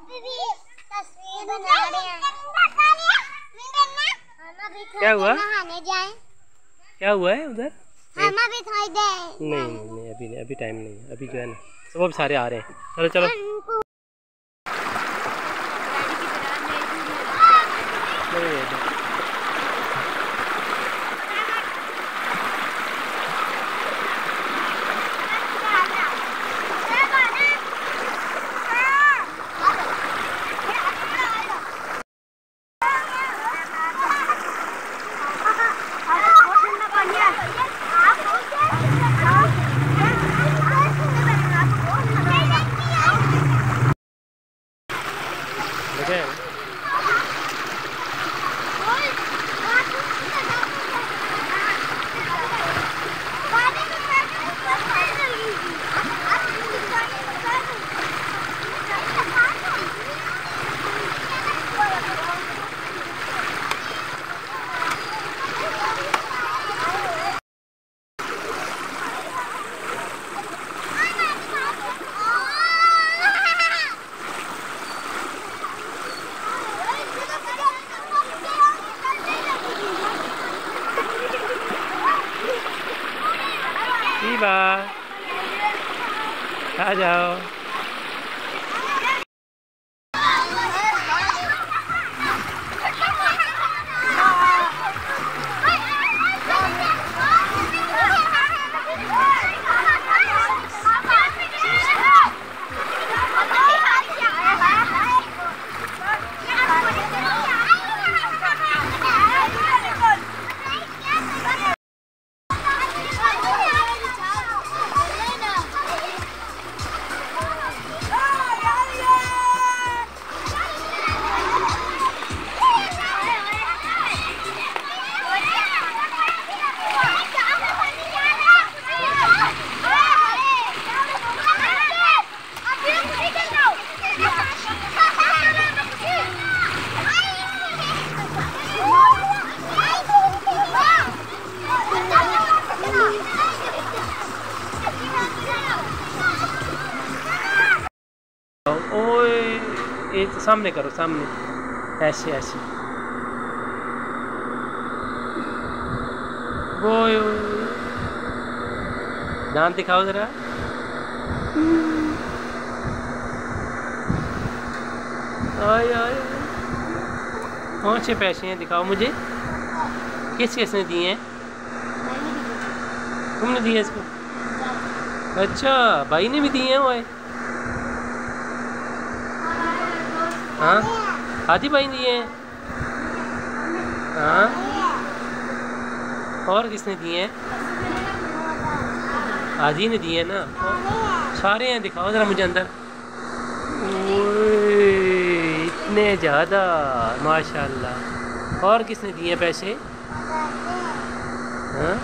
अभी भी तस्वीर बना रहे हैं। क्या हुआ? नहाने जाएं? क्या हुआ है उधर? हम अभी थोड़ी देर नहीं अभी नहीं, अभी टाइम नहीं है। अभी जो है ना सब सारे आ रहे हैं। चलो चलो आ जाओ। ओए ये तो सामने करो, सामने ऐसे ऐसे। वो दांत दिखाओ जरा। आय आय कौन से पैसे हैं दिखाओ मुझे। किस किसने दिए हैं? तुमने दिए इसको? अच्छा भाई ने भी दिए हैं वो। हाँ हाथी भाई दिए हैं। हाँ और किसने दिए हैं? हाजी ने दिए हैं ना। सारे हैं दिखाओ जरा मुझे अंदर। ओए इतने ज़्यादा माशाल्लाह। और किसने दिए पैसे? हाँ